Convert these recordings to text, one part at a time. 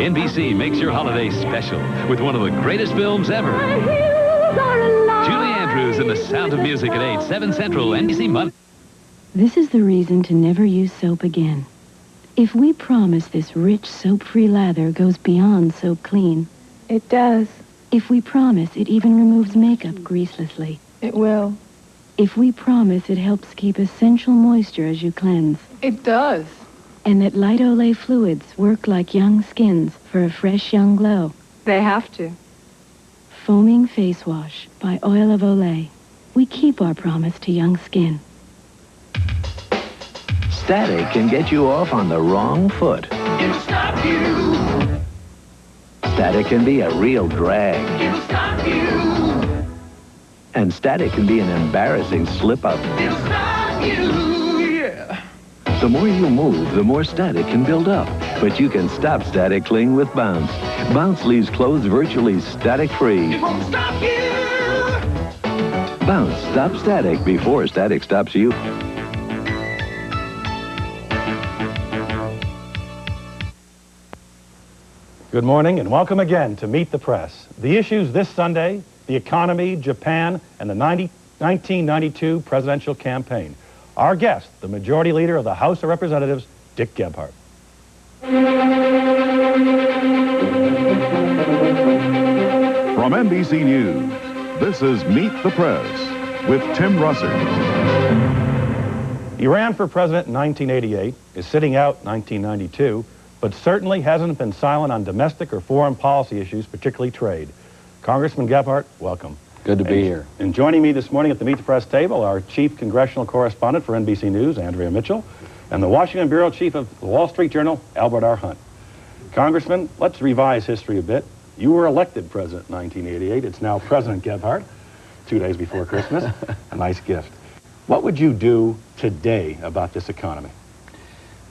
NBC makes your holiday special with one of the greatest films ever. Julie Andrews in The Sound of Music at 8, 7 Central, NBC Month. This is the reason to never use soap again. If we promise this rich soap-free lather goes beyond soap clean. It does. If we promise it even removes makeup greaselessly. It will. If we promise it helps keep essential moisture as you cleanse. It does. And that light Olay fluids work like young skins for a fresh young glow. They have to. Foaming Face Wash by Oil of Olay. We keep our promise to young skin. Static can get you off on the wrong foot. It'll stop you. Static can be a real drag. It'll stop you. And static can be an embarrassing slip-up. It'll stop you. Yeah. The more you move, the more static can build up. But you can stop static cling with Bounce. Bounce leaves clothes virtually static-free. It won't stop you. Bounce, stop static before static stops you. Good morning and welcome again to Meet the Press. The issues this Sunday, the economy, Japan, and the 1992 presidential campaign. Our guest, the Majority Leader of the House of Representatives, Dick Gephardt. From NBC News, this is Meet the Press with Tim Russert. He ran for president in 1988, is sitting out 1992, but certainly hasn't been silent on domestic or foreign policy issues, particularly trade. Congressman Gephardt, welcome. Good to be here. And joining me this morning at the Meet the Press table, our chief congressional correspondent for NBC News, Andrea Mitchell, and the Washington Bureau chief of the Wall Street Journal, Albert R. Hunt. Congressman, let's revise history a bit. You were elected president in 1988. It's now President Gephardt, 2 days before Christmas. A nice gift. What would you do today about this economy?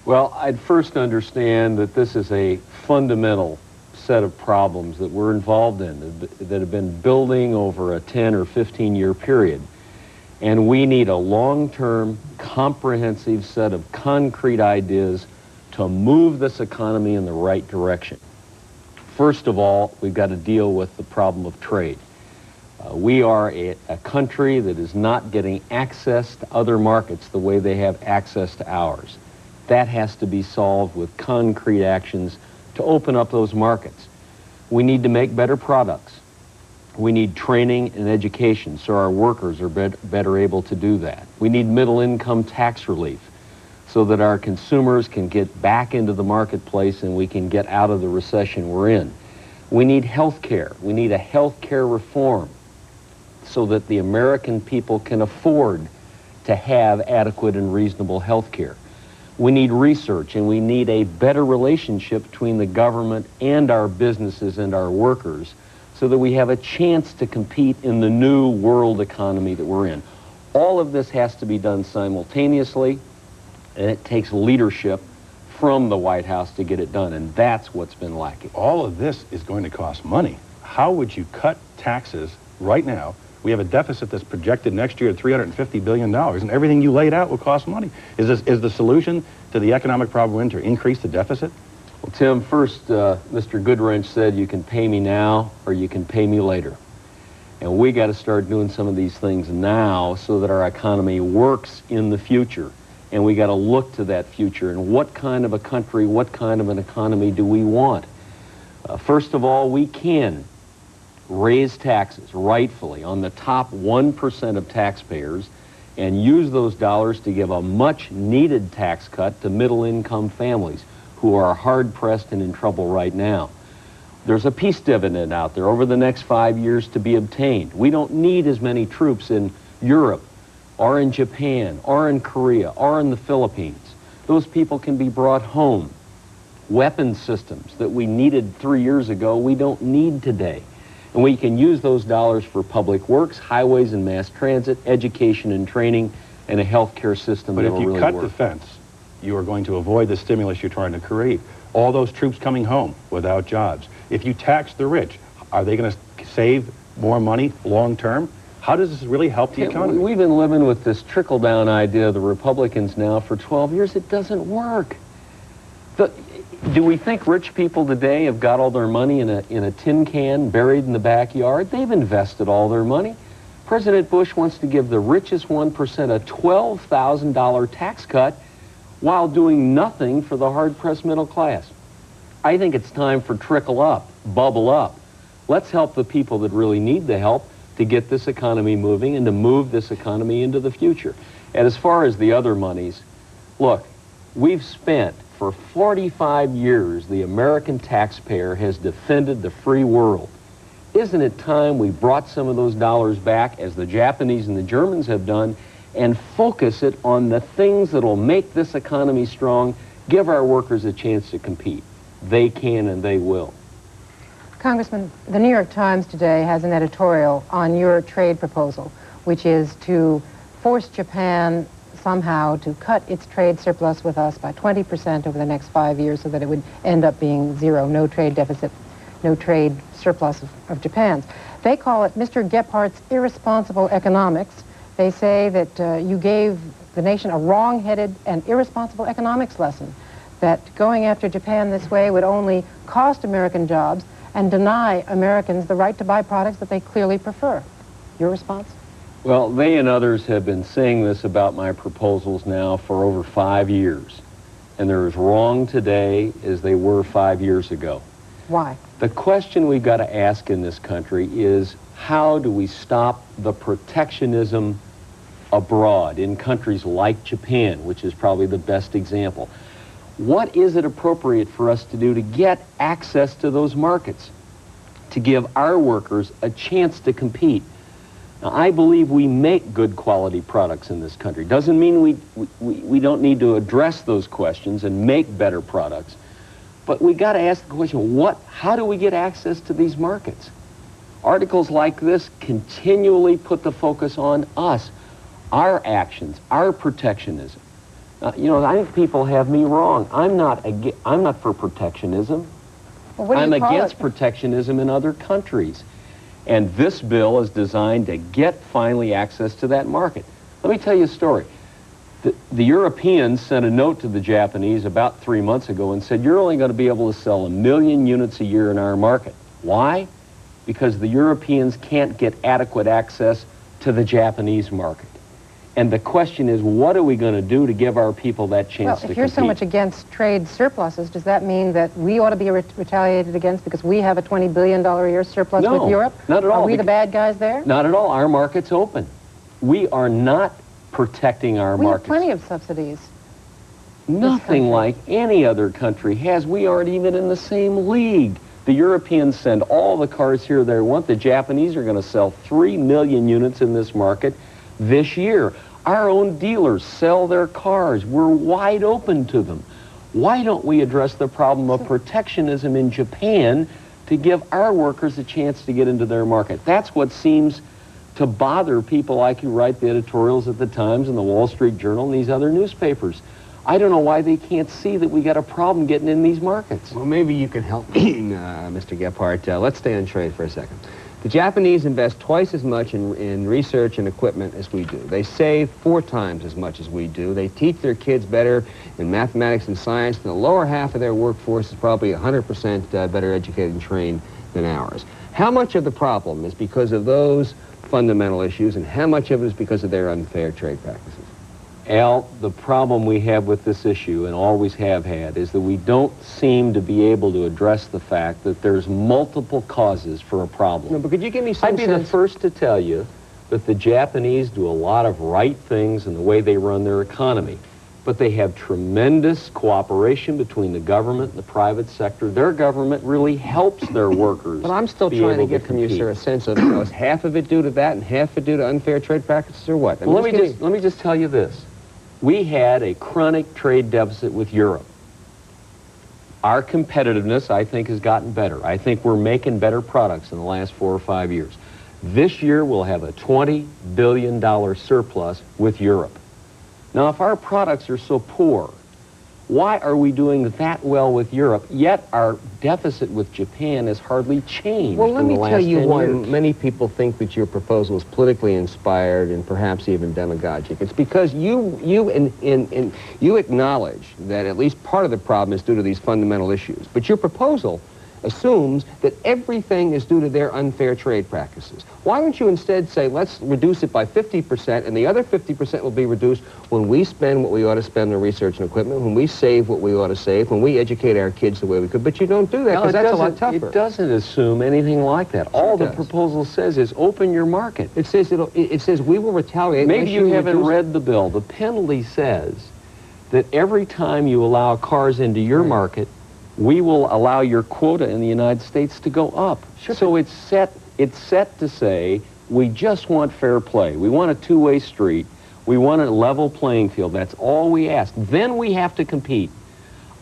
Well, I'd first understand that this is a fundamental set of problems that we're involved in that have been building over a 10 or 15-year period. And we need a long-term, comprehensive set of concrete ideas to move this economy in the right direction. First of all, we've got to deal with the problem of trade. We are a country that is not getting access to other markets the way they have access to ours. That has to be solved with concrete actions to open up those markets. We need to make better products. We need training and education so our workers are better able to do that. We need middle-income tax relief so that our consumers can get back into the marketplace and we can get out of the recession we're in. We need health care. We need a health care reform so that the American people can afford to have adequate and reasonable health care. We need research, and we need a better relationship between the government and our businesses and our workers so that we have a chance to compete in the new world economy that we're in. All of this has to be done simultaneously, and it takes leadership from the White House to get it done, and that's what's been lacking. All of this is going to cost money. How would you cut taxes right now? We have a deficit that's projected next year at $350 billion, and everything you laid out will cost money. Is the solution to the economic problem to increase the deficit? Well, Tim, first, Mr. Goodwrench said you can pay me now or you can pay me later. And we got to start doing some of these things now so that our economy works in the future. And we got to look to that future and what kind of a country, what kind of an economy do we want? First of all, we can raise taxes rightfully on the top 1% of taxpayers and use those dollars to give a much needed tax cut to middle-income families who are hard-pressed and in trouble right now. There's a peace dividend out there over the next 5 years to be obtained. We don't need as many troops in Europe or in Japan or in Korea or in the Philippines. Those people can be brought home. Weapons systems that we needed 3 years ago, we don't need today. And we can use those dollars for public works, highways and mass transit, education and training, and a health care system that will really work. But if you cut defense, you are going to avoid the stimulus you're trying to create. All those troops coming home without jobs. If you tax the rich, are they going to save more money long term? How does this really help the economy? We've been living with this trickle-down idea of the Republicans now for 12 years. It doesn't work. Do we think rich people today have got all their money in a tin can buried in the backyard? They've invested all their money. President Bush wants to give the richest 1% a $12,000 tax cut while doing nothing for the hard-pressed middle class. I think it's time for trickle up, bubble up. Let's help the people that really need the help to get this economy moving and to move this economy into the future. And as far as the other monies, look, we've spent for 45 years, the American taxpayer has defended the free world. Isn't it time we brought some of those dollars back, as the Japanese and the Germans have done, and focus it on the things that will make this economy strong, give our workers a chance to compete? They can and they will. Congressman, the New York Times today has an editorial on your trade proposal, which is to force Japan somehow to cut its trade surplus with us by 20% over the next 5 years so that it would end up being zero, no trade deficit, no trade surplus of Japan's. They call it Mr. Gephardt's irresponsible economics. They say that you gave the nation a wrong-headed and irresponsible economics lesson, that going after Japan this way would only cost American jobs and deny Americans the right to buy products that they clearly prefer. Your response? Well, they and others have been saying this about my proposals now for over 5 years. And they're as wrong today as they were 5 years ago. Why? The question we've got to ask in this country is, how do we stop the protectionism abroad in countries like Japan, which is probably the best example? What is it appropriate for us to do to get access to those markets, to give our workers a chance to compete? Now, I believe we make good quality products in this country. Doesn't mean we don't need to address those questions and make better products. But we got to ask the question, how do we get access to these markets? Articles like this continually put the focus on us, our actions, our protectionism. You know, I think people have me wrong. I'm not for protectionism. Well, what do you I'm call against it? protectionism in other countries. And this bill is designed to get finally access to that market. Let me tell you a story. The Europeans sent a note to the Japanese about 3 months ago and said, you're only going to be able to sell 1 million units a year in our market. Why? Because the Europeans can't get adequate access to the Japanese market. And the question is, what are we going to do to give our people that chance to compete? Well, if you're so much against trade surpluses, does that mean that we ought to be retaliated against because we have a $20 billion a year surplus with Europe? Not at all. Are we the bad guys there? Not at all. Our market's open. We are not protecting our markets. We have plenty of subsidies. Nothing like any other country has. We aren't even in the same league. The Europeans send all the cars here they want. The Japanese are going to sell 3 million units in this market this year. Our own dealers sell their cars. We're wide open to them. Why don't we address the problem of protectionism in Japan to give our workers a chance to get into their market? That's what seems to bother people like you write the editorials at the Times and the Wall Street Journal and these other newspapers. I don't know why they can't see that we got a problem getting in these markets. Well, maybe you can help me, Mr. Gephardt. Let's stay on trade for a second. The Japanese invest twice as much in research and equipment as we do. They save 4 times as much as we do. They teach their kids better in mathematics and science. And the lower half of their workforce is probably 100% better educated and trained than ours. How much of the problem is because of those fundamental issues, and how much of it is because of their unfair trade practices? Al, the problem we have with this issue, and always have had, is that we don't seem to be able to address the fact that there's multiple causes for a problem. No, but could you give me some I'd be the first to tell you that the Japanese do a lot of right things in the way they run their economy, but they have tremendous cooperation between the government and the private sector. Their government really helps their workers. But I'm still trying to get from you, sir, a sense of, is half of it due to that and half of it due to unfair trade practices, or what? Well, let me just tell you this. We had a chronic trade deficit with Europe. Our competitiveness, I think, has gotten better. I think we're making better products in the last 4 or 5 years. This year, we'll have a $20 billion surplus with Europe. Now, if our products are so poor, Why are we doing that well with Europe, yet our deficit with Japan has hardly changed Well, let in me the last tell you 10 why years? many people think that your proposal is politically inspired and perhaps even demagogic. It's because you acknowledge that at least part of the problem is due to these fundamental issues. But your proposal assumes that everything is due to their unfair trade practices. Why don't you instead say, let's reduce it by 50%, and the other 50% will be reduced when we spend what we ought to spend on research and equipment, when we save what we ought to save, when we educate our kids the way we could. But you don't do that, because that's a lot tougher. It doesn't assume anything like that. All the proposal says is open your market. It says we will retaliate. Maybe you haven't read the bill. The penalty says that every time you allow cars into your market, we will allow your quota in the United States to go up. Sure. So it's set to say, we just want fair play. We want a two-way street. We want a level playing field. That's all we ask. Then we have to compete.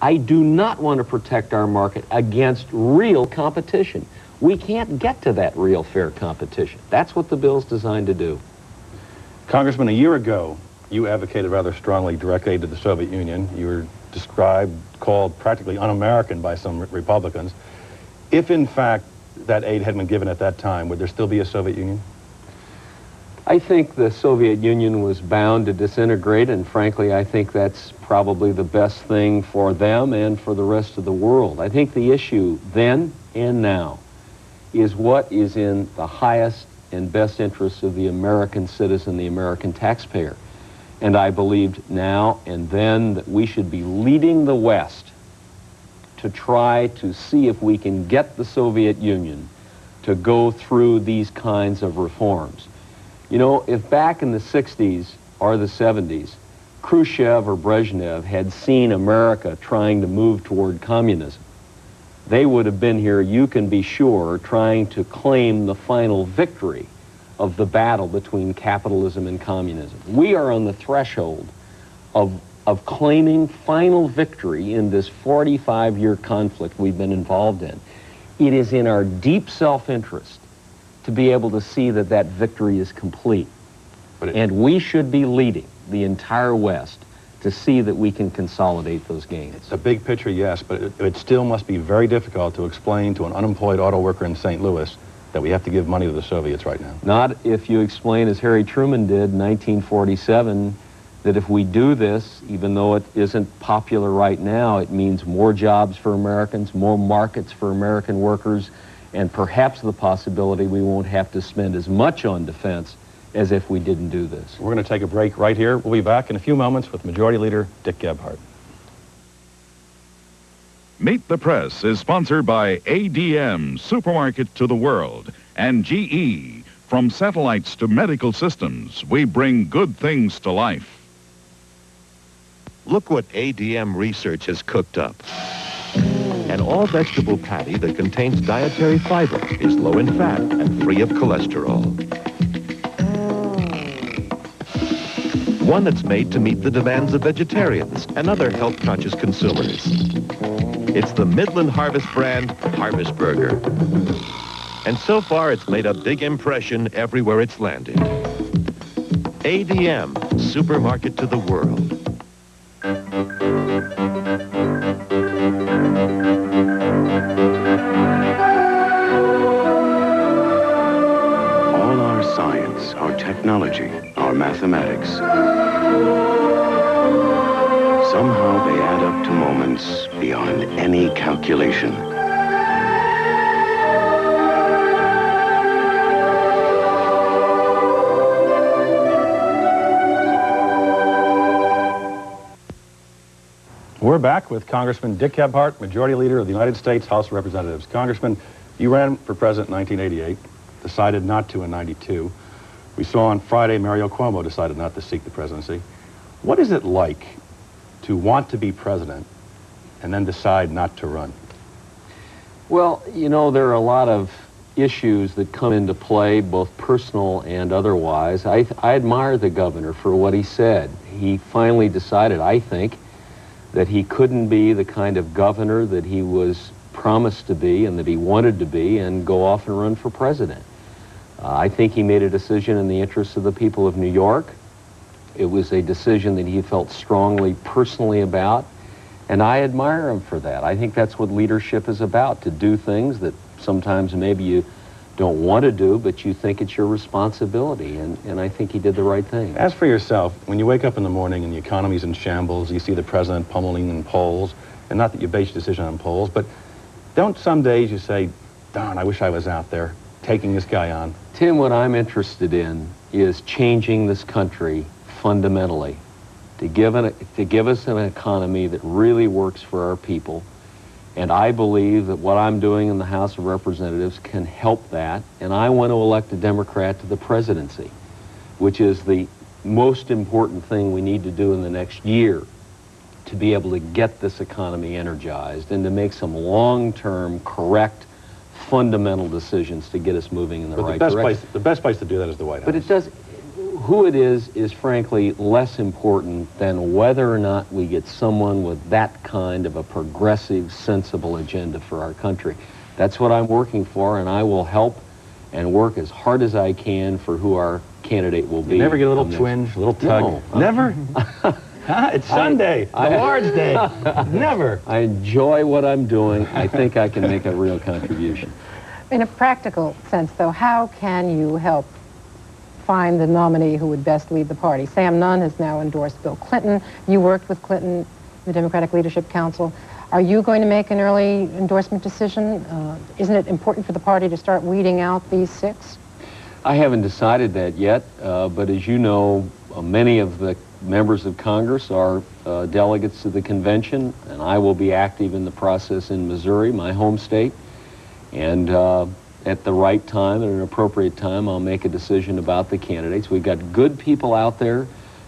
I do not want to protect our market against real competition. We can't get to that real fair competition. That's what the bill's designed to do. Congressman, a year ago, you advocated rather strongly direct aid to the Soviet Union. You were called practically un-American by some Republicans. If, in fact, that aid had been given at that time, would there still be a Soviet Union? I think the Soviet Union was bound to disintegrate, and frankly, I think that's probably the best thing for them and for the rest of the world. I think the issue then and now is what is in the highest and best interests of the American citizen, the American taxpayer. And I believed now and then that we should be leading the West to try to see if we can get the Soviet Union to go through these kinds of reforms. You know, if back in the 60s or the 70s, Khrushchev or Brezhnev had seen America trying to move toward communism, they would have been here, you can be sure, trying to claim the final victory of the battle between capitalism and communism. We are on the threshold of claiming final victory in this 45-year conflict we've been involved in. It is in our deep self-interest to be able to see that that victory is complete. And we should be leading the entire West to see that we can consolidate those gains. It's a big picture, yes, but it still must be very difficult to explain to an unemployed auto worker in St. Louis that we have to give money to the Soviets right now. Not if you explain, as Harry Truman did in 1947, that if we do this, even though it isn't popular right now, it means more jobs for Americans, more markets for American workers, and perhaps the possibility we won't have to spend as much on defense as if we didn't do this. We're going to take a break right here. We'll be back in a few moments with Majority Leader Dick Gephardt. Meet the Press is sponsored by ADM, Supermarket to the World, and GE. From satellites to medical systems, we bring good things to life. Look what ADM research has cooked up. An all-vegetable patty that contains dietary fiber, is low in fat, and free of cholesterol. One that's made to meet the demands of vegetarians and other health-conscious consumers. It's the Midland Harvest brand Harvest Burger. And so far, it's made a big impression everywhere it's landed. ADM, Supermarket to the World. All our science, our technology, our mathematics, somehow they add up to moments beyond any calculation. We're back with Congressman Dick Gephardt, Majority Leader of the United States House of Representatives. Congressman, you ran for president in 1988, decided not to in 92. We saw on Friday Mario Cuomo decided not to seek the presidency. What is it like to want to be president and then decide not to run? Well, you know, there are a lot of issues that come into play, both personal and otherwise. I admire the governor for what he said. He finally decided, I think, that he couldn't be the kind of governor that he was promised to be and that he wanted to be and go off and run for president. I think he made a decision in the interests of the people of New York. It was a decision that he felt strongly personally about, And I admire him for that. I think that's what leadership is about, to do things that sometimes maybe you don't want to do, but you think it's your responsibility, and I think he did the right thing. As for yourself, when you wake up in the morning and the economy's in shambles, you see the president pummeling in polls, and not that you base your decision on polls, but don't some days you say, darn, I wish I was out there taking this guy on? Tim, what I'm interested in is changing this country fundamentally, to give us an economy that really works for our people. And I believe that what I'm doing in the House of Representatives can help that, and I want to elect a Democrat to the presidency, which is the most important thing we need to do in the next year to be able to get this economy energized and to make some long-term, correct, fundamental decisions to get us moving in the right direction. The best place to do that is the White House. But it does, who it is frankly less important than whether or not we get someone with that kind of a progressive, sensible agenda for our country. That's what I'm working for, and I will help and work as hard as I can for who our candidate will be. You never get a little twinge, a little tug? No. Never? It's Sunday, the Lord's Day. Never. I enjoy what I'm doing. I think I can make a real contribution. In a practical sense, though, how can you help find the nominee who would best lead the party? Sam Nunn has now endorsed Bill Clinton. You worked with Clinton, the Democratic Leadership Council. Are you going to make an early endorsement decision? Isn't it important for the party to start weeding out these 6? I haven't decided that yet, but as you know, many of the members of Congress are delegates to the convention, and I will be active in the process in Missouri, my home state. And at the right time, at an appropriate time, I'll make a decision about the candidates. We've got good people out there.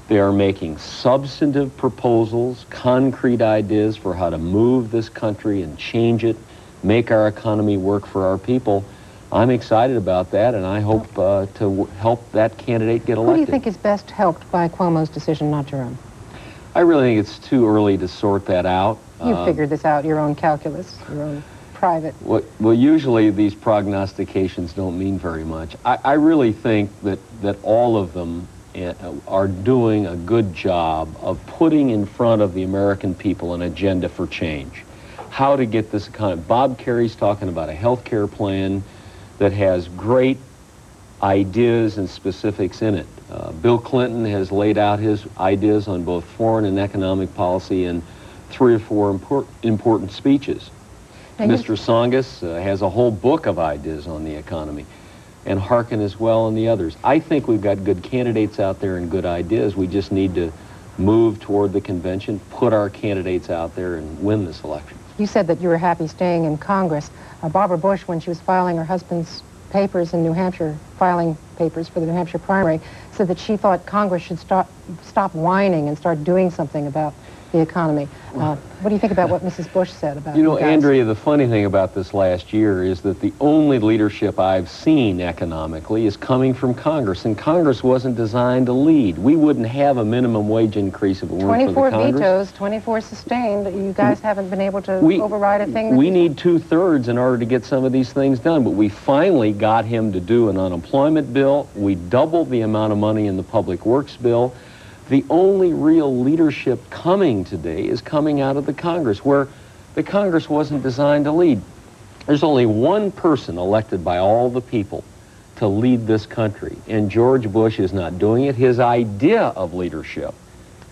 They are making substantive proposals, concrete ideas for how to move this country and change it, make our economy work for our people. I'm excited about that, and I hope to help that candidate get elected. Who do you think is best helped by Cuomo's decision, not your own? I really think it's too early to sort that out. You figured this out, your own calculus, your own private. Well, usually these prognostications don't mean very much. I really think that all of them are doing a good job of putting in front of the American people an agenda for change. How to get this economy. Bob Kerry's talking about a health care plan that has great ideas and specifics in it. Bill Clinton has laid out his ideas on both foreign and economic policy in 3 or 4 important speeches. Mr. Tsongas has a whole book of ideas on the economy, and Harkin as well, and the others. I think we've got good candidates out there and good ideas. We just need to move toward the convention, put our candidates out there, and win this election. You said that you were happy staying in Congress. Barbara Bush, when she was filing her husband's papers in New Hampshire, filing papers for the New Hampshire primary, said that she thought Congress should stop whining and start doing something about the economy. What do you think about what Mrs. Bush said about You know, Andrea, the funny thing about this last year is that the only leadership I've seen economically is coming from Congress, and Congress wasn't designed to lead. We wouldn't have a minimum wage increase if it weren't for the Congress. 24 vetoes, 24 sustained. You guys haven't been able to override a thing? We need 2/3 in order to get some of these things done, but we finally got him to do an unemployment bill. We doubled the amount of money in the public works bill. The only real leadership coming today is coming out of the Congress, where the Congress wasn't designed to lead. There's only one person elected by all the people to lead this country, and George Bush is not doing it. His idea of leadership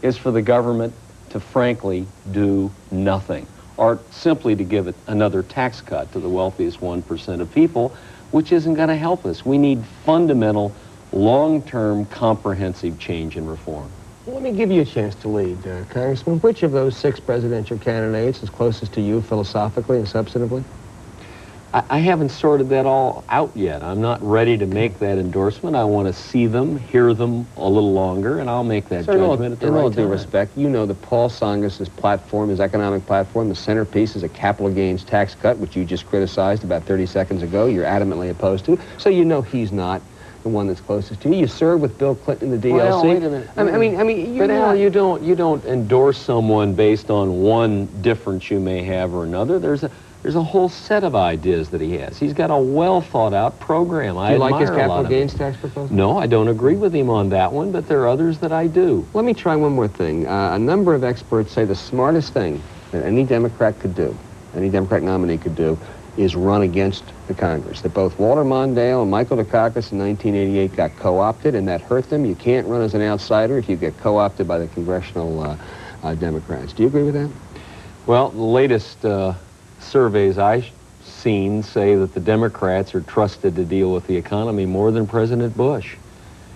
is for the government to frankly do nothing, or simply to give it another tax cut to the wealthiest 1% of people, which isn't going to help us. We need fundamental, long-term, comprehensive change and reform. Let me give you a chance to lead, Congressman. Which of those 6 presidential candidates is closest to you philosophically and substantively? I haven't sorted that all out yet. I'm not ready to make that endorsement. I want to see them, hear them a little longer, and I'll make that judgment at the right time. In all due respect, you know that Paul Tsongas' platform, his economic platform, the centerpiece is a capital gains tax cut, which you just criticized about 30 seconds ago. You're adamantly opposed to. So you know he's not the one that's closest to you. You served with Bill Clinton in the DLC. Well, wait a minute. I mean, but Al, you don't endorse someone based on one difference you may have or another. There's a whole set of ideas that he has. He's got a well thought out program. Do you like his capital gains tax proposal? No, I don't agree with him on that one, but there are others that I do. Let me try one more thing. A number of experts say the smartest thing that any Democrat could do, any Democratic nominee could do, is run against the Congress. That both Walter Mondale and Michael Dukakis in 1988 got co-opted, and that hurt them. You can't run as an outsider if you get co-opted by the congressional Democrats. Do you agree with that? Well, the latest surveys I've seen say that the Democrats are trusted to deal with the economy more than President Bush.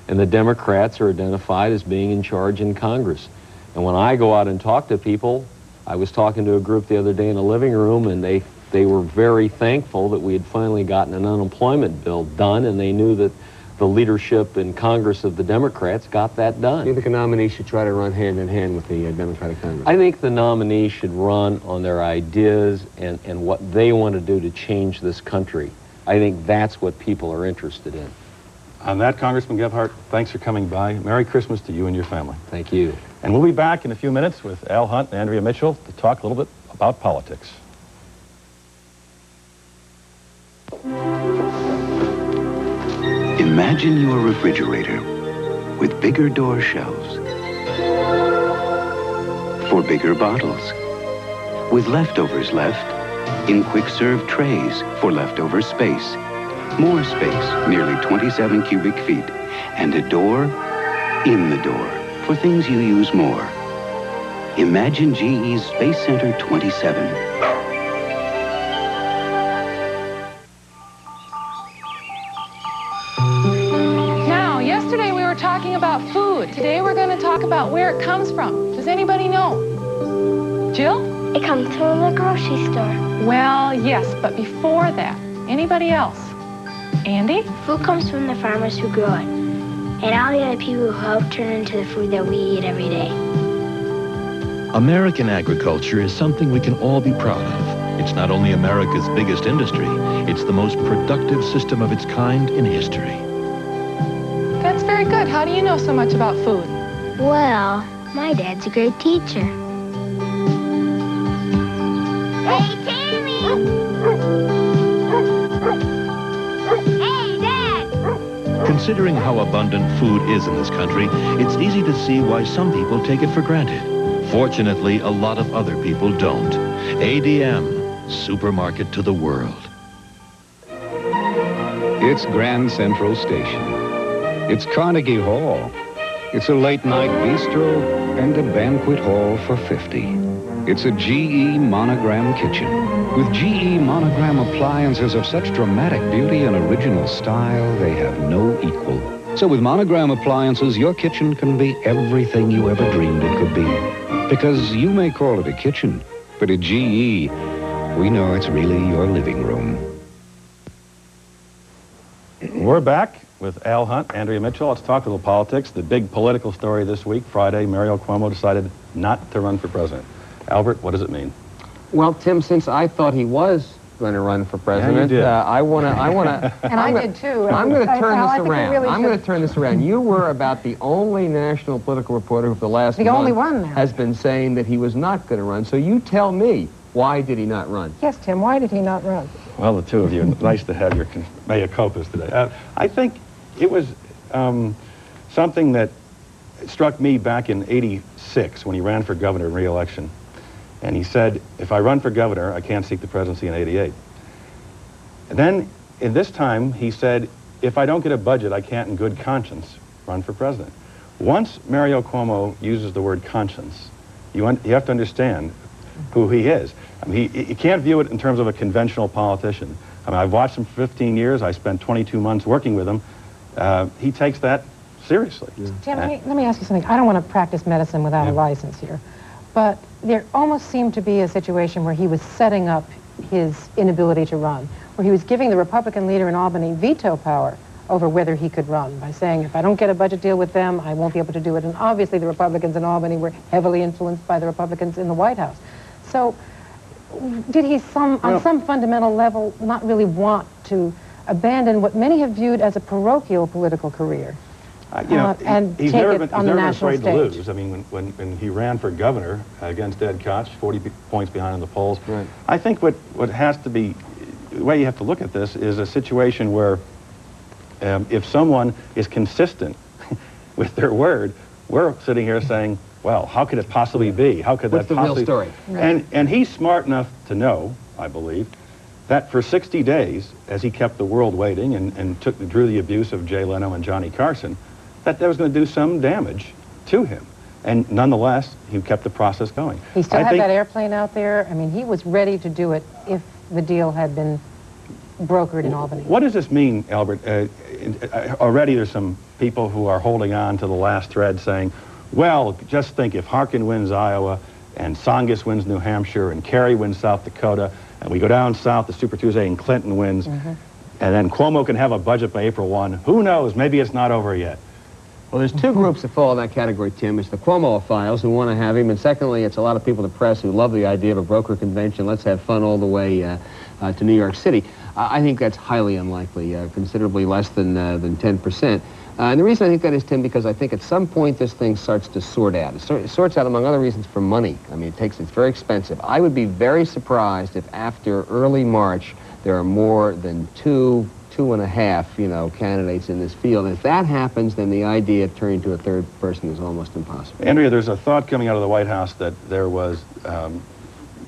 And the Democrats are identified as being in charge in Congress. And when I go out and talk to people, I was talking to a group the other day in a living room, and they were very thankful that we had finally gotten an unemployment bill done, and they knew that the leadership in Congress of the Democrats got that done. Do you think a nominee should try to run hand in hand with the Democratic Congress? I think the nominee should run on their ideas and what they want to do to change this country. I think that's what people are interested in. On that, Congressman Gephardt, thanks for coming by. Merry Christmas to you and your family. Thank you. And we'll be back in a few minutes with Al Hunt and Andrea Mitchell to talk a little bit about politics. Imagine your refrigerator with bigger door shelves, for bigger bottles, with leftovers left in quick-serve trays for leftover space, more space, nearly 27 cubic feet, and a door in the door for things you use more. Imagine GE's Space Center 27. Now, yesterday we were talking about food. Today we're going to talk about where it comes from. Does anybody know? Jill? It comes from the grocery store. Well, yes, but before that, anybody else? Andy? Food comes from the farmers who grow it, and all the other people who help turn it into the food that we eat every day. American agriculture is something we can all be proud of. It's not only America's biggest industry, it's the most productive system of its kind in history. That's very good. How do you know so much about food? Well, my dad's a great teacher. Hey, Tammy! Considering how abundant food is in this country, it's easy to see why some people take it for granted. Fortunately, a lot of other people don't. ADM, supermarket to the world. It's Grand Central Station. It's Carnegie Hall. It's a late-night bistro and a banquet hall for 50. It's a GE monogram kitchen. With GE monogram appliances of such dramatic beauty and original style, they have no equal. So with monogram appliances, your kitchen can be everything you ever dreamed it could be. Because you may call it a kitchen, but at GE, we know it's really your living room. We're back with Al Hunt, Andrea Mitchell. Let's talk a little politics. The big political story this week, Friday, Mario Cuomo decided not to run for president. Albert, what does it mean? Well, Tim, since I thought he was going to run for president, yeah, you did. I want to. And I did too. I'm going to turn this around. Really I'm going to turn this around. You were about the only national political reporter who, for the last month, only one now, has been saying that he was not going to run. So you tell me, why did he not run? Yes, Tim. Why did he not run? Well, the two of you, nice to have your mea culpas today. I think it was something that struck me back in '86 when he ran for governor in re-election. And he said, if I run for governor, I can't seek the presidency in '88. And then, in this time, he said, if I don't get a budget, I can't in good conscience run for president. Once Mario Cuomo uses the word conscience, you have to understand who he is. I mean, you can't view it in terms of a conventional politician. I mean, I've watched him for 15 years. I spent 22 months working with him. He takes that seriously. Tim, let me ask you something. I don't want to practice medicine without a license here. But there almost seemed to be a situation where he was setting up his inability to run, where he was giving the Republican leader in Albany veto power over whether he could run by saying, if I don't get a budget deal with them, I won't be able to do it. And obviously the Republicans in Albany were heavily influenced by the Republicans in the White House. So did he, on some fundamental level, not really want to abandon what many have viewed as a parochial political career? And he's take never it been, on the national afraid stage. to lose. I mean, when he ran for governor against Ed Koch, 40 points behind in the polls, right. I think what has to be, the way you have to look at this is a situation where if someone is consistent with their word, we're sitting here saying, well, how could it possibly be? How could What's that the real possibly... story? And he's smart enough to know, I believe, that for 60 days, as he kept the world waiting and drew the abuse of Jay Leno and Johnny Carson, that was going to do some damage to him. And nonetheless, he kept the process going. He still had that airplane out there. I mean, he was ready to do it if the deal had been brokered in Albany. What does this mean, Albert? Already there's some people who are holding on to the last thread saying, well, just think if Harkin wins Iowa and Tsongas wins New Hampshire and Kerry wins South Dakota and we go down south to Super Tuesday and Clinton wins and then Cuomo can have a budget by April 1. Who knows? Maybe it's not over yet. Well, there's two groups that fall in that category, Tim. It's the Cuomo-ophiles who want to have him, and secondly, it's a lot of people in the press who love the idea of a broker convention. Let's have fun all the way to New York City. I think that's highly unlikely, considerably less than 10%. And the reason I think that is, Tim, because I think at some point this thing starts to sort out. It sorts out, among other reasons, for money. I mean, it's very expensive. I would be very surprised if after early March there are more than two and a half, candidates in this field. If that happens, then the idea of turning to a third person is almost impossible. Andrea, there's a thought coming out of the White House that there was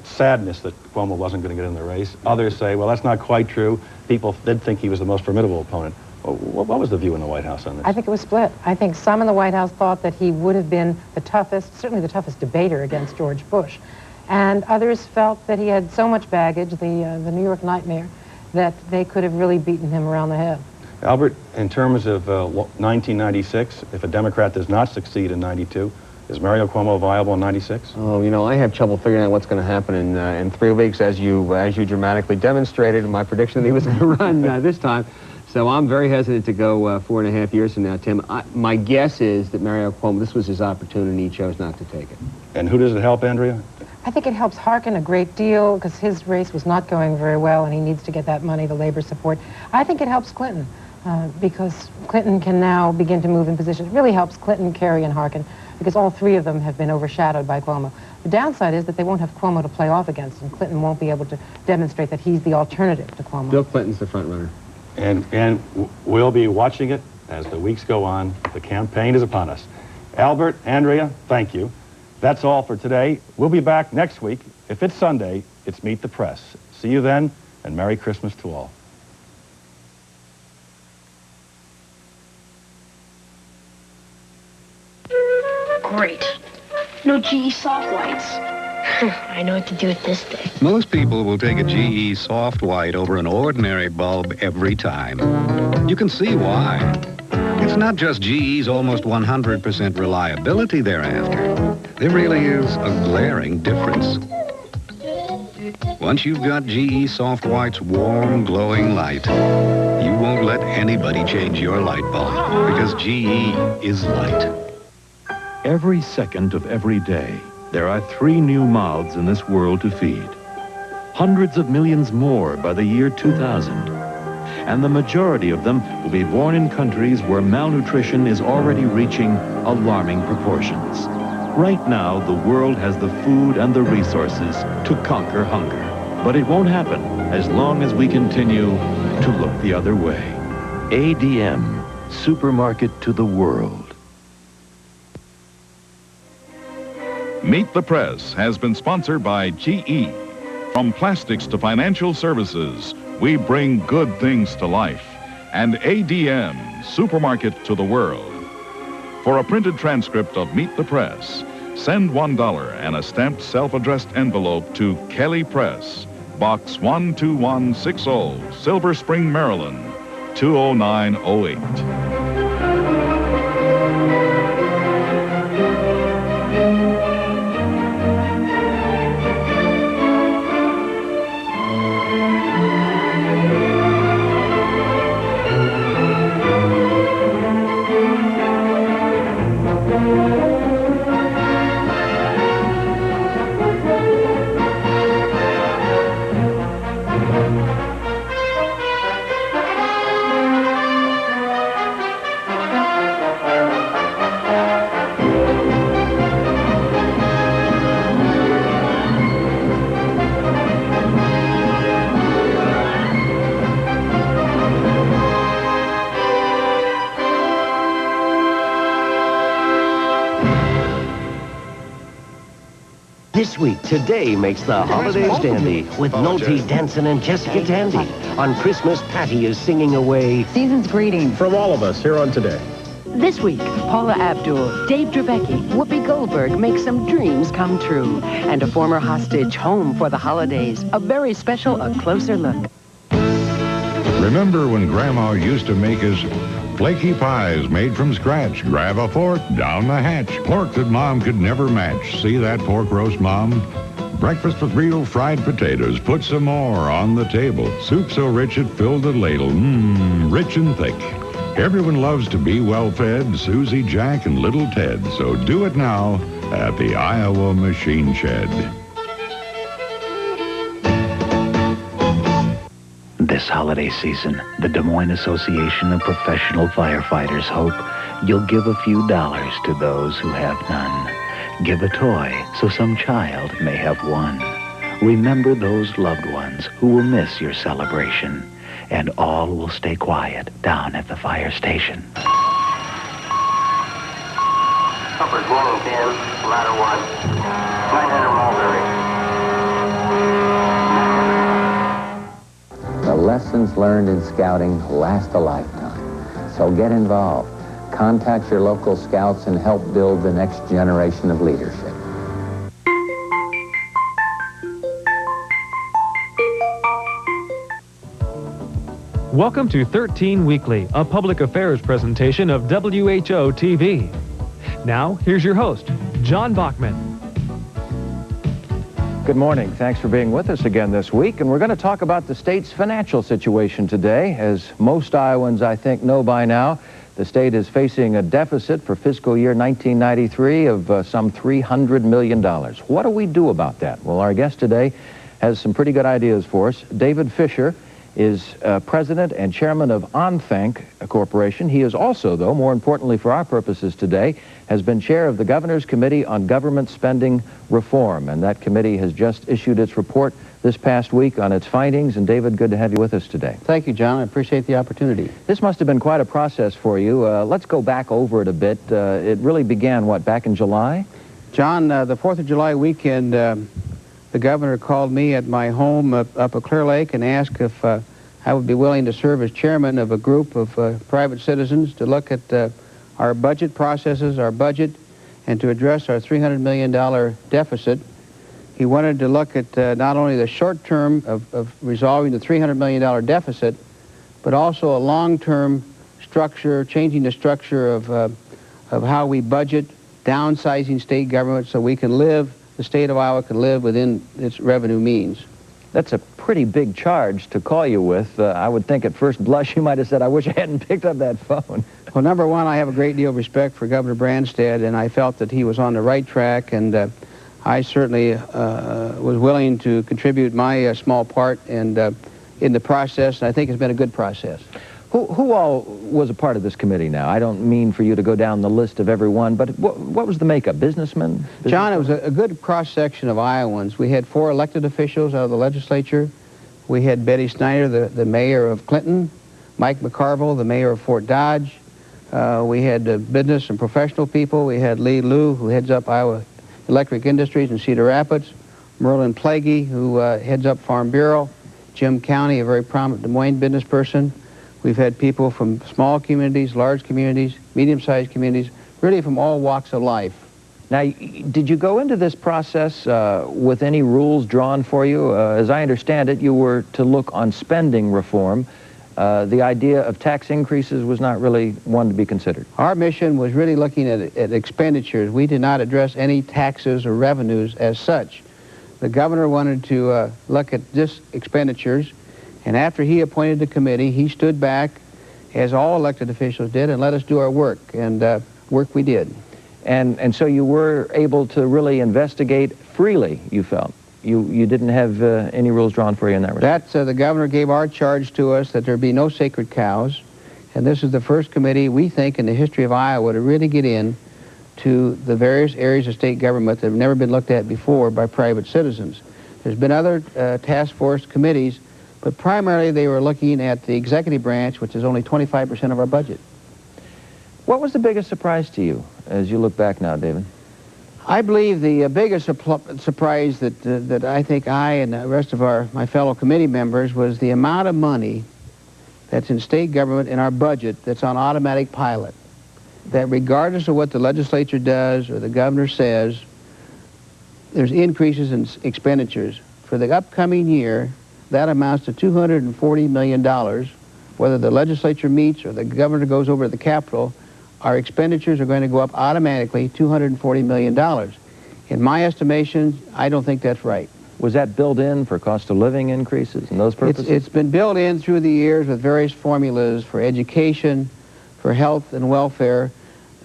sadness that Cuomo wasn't going to get in the race. Others say, well, that's not quite true. People did think he was the most formidable opponent. What was the view in the White House on this? I think it was split. I think some in the White House thought that he would have been the toughest, certainly the toughest debater against George Bush. And others felt that he had so much baggage, the New York nightmare, that they could have really beaten him around the head. Albert, in terms of 1996, if a Democrat does not succeed in 92, is Mario Cuomo viable in 96? Oh, I have trouble figuring out what's going to happen in 3 weeks, as you dramatically demonstrated in my prediction that he was going to run this time. So I'm very hesitant to go 4.5 years from now, Tim. My guess is that Mario Cuomo, this was his opportunity, he chose not to take it. And who does it help, Andrea? I think it helps Harkin a great deal because his race was not going very well and he needs to get that money, the labor support. I think it helps Clinton because Clinton can now begin to move in position. It really helps Clinton, Kerry, and Harkin because all three of them have been overshadowed by Cuomo. The downside is that they won't have Cuomo to play off against, and Clinton won't be able to demonstrate that he's the alternative to Cuomo. Bill Clinton's the front runner. And we'll be watching it as the weeks go on. The campaign is upon us. Albert, Andrea, thank you. That's all for today. We'll be back next week. If it's Sunday, it's Meet the Press. See you then, and Merry Christmas to all. Great. No GE soft whites. I know what to do with this thing. Most people will take a GE soft white over an ordinary bulb every time. You can see why. It's not just GE's almost 100% reliability they're after. There really is a glaring difference. Once you've got GE soft white's warm, glowing light, you won't let anybody change your light bulb because GE is light. Every second of every day, there are 3 new mouths in this world to feed. Hundreds of millions more by the year 2000. And the majority of them will be born in countries where malnutrition is already reaching alarming proportions. Right now, the world has the food and the resources to conquer hunger. But it won't happen as long as we continue to look the other way. ADM, supermarket to the world. Meet the Press has been sponsored by GE. From plastics to financial services, we bring good things to life. And ADM, supermarket to the world. For a printed transcript of Meet the Press, send $1 and a stamped self-addressed envelope to Kelly Press, Box 12160, Silver Spring, Maryland, 20908. This week, Today makes the holidays dandy with Nolte Danson and Jessica Tandy. On Christmas, Patty is singing away Season's greetings from all of us here on Today. This week, Paula Abdul, Dave Dravecky, Whoopi Goldberg make some dreams come true. And a former hostage home for the holidays. A very special A Closer Look. Remember when Grandma used to make us flaky pies made from scratch? Grab a fork, down the hatch. Pork that Mom could never match. See that pork roast, Mom? Breakfast with real fried potatoes. Put some more on the table. Soup so rich it filled the ladle. Mmm, rich and thick. Everyone loves to be well-fed, Susie, Jack, and little Ted. So do it now at the Iowa Machine Shed. This holiday season, the Des Moines Association of Professional Firefighters hope you'll give a few dollars to those who have none. Give a toy so some child may have one. Remember those loved ones who will miss your celebration. And all will stay quiet down at the fire station. Upper's morning 10, ladder 1, 900 Mulberry. The lessons learned in scouting last a lifetime. So get involved. Contact your local scouts and help build the next generation of leadership. Welcome to 13 Weekly, a public affairs presentation of WHO TV. Now, here's your host, John Bachman. Good morning. Thanks for being with us again this week. And we're going to talk about the state's financial situation today. As most Iowans, I think, know by now, the state is facing a deficit for fiscal year 1993 of some $300 million. What do we do about that? Well, our guest today has some pretty good ideas for us. David Fisher is president and chairman of OnThank Corporation. He is also, though, more importantly for our purposes today, has been chair of the Governor's Committee on Government Spending Reform. And that committee has just issued its report this past week on its findings. And David, good to have you with us today. Thank you, John. I appreciate the opportunity. This must have been quite a process for you. Let's go back over it a bit. It really began, what, back in July? John, the 4th of July weekend, the governor called me at my home up at Clear Lake and asked if I would be willing to serve as chairman of a group of private citizens to look at our budget processes, our budget, and to address our $300 million deficit. He wanted to look at not only the short term of resolving the $300 million deficit, but also a long-term structure, changing the structure of how we budget, downsizing state government so we can live, the state of Iowa can live within its revenue means. That's a pretty big charge to call you with. I would think at first blush you might have said, I wish I hadn't picked up that phone. Well, number one, I have a great deal of respect for Governor Branstad, and I felt that he was on the right track, and I certainly was willing to contribute my small part and in the process, and I think it's been a good process. Who all was a part of this committee now? I don't mean for you to go down the list of everyone, but what was the makeup? Businessmen? John, it was a good cross-section of Iowans. We had 4 elected officials out of the legislature. We had Betty Snyder, the mayor of Clinton, Mike McCarville, the mayor of Fort Dodge. We had business and professional people. We had Lee Liu, who heads up Iowa Electric Industries in Cedar Rapids, Merlin Plaguey, who heads up Farm Bureau, Jim County, a very prominent Des Moines business person. We've had people from small communities, large communities, medium-sized communities, really from all walks of life. Now, did you go into this process with any rules drawn for you? As I understand it, you were to look on spending reform. The idea of tax increases was not really one to be considered. Our mission was really looking at expenditures. We did not address any taxes or revenues as such. The governor wanted to look at just expenditures. And after he appointed the committee, he stood back, as all elected officials did, and let us do our work, and work we did. And so you were able to really investigate freely, you felt? You didn't have any rules drawn for you in that respect? The governor gave our charge to us that there be no sacred cows, and this is the first committee, we think, in the history of Iowa to really get in to the various areas of state government that have never been looked at before by private citizens. There's been other task force committees, but primarily they were looking at the executive branch, which is only 25% of our budget. What was the biggest surprise to you as you look back now, David? I believe the biggest surprise that I think I and the rest of my fellow committee members was the amount of money that's in state government in our budget that's on automatic pilot. That regardless of what the legislature does or the governor says, there's increases in expenditures. For the upcoming year, that amounts to $240 million. Whether the legislature meets or the governor goes over to the Capitol, our expenditures are going to go up automatically $240 million. In my estimation, I don't think that's right. Was that built in for cost of living increases and those purposes? It's been built in through the years with various formulas for education, for health and welfare.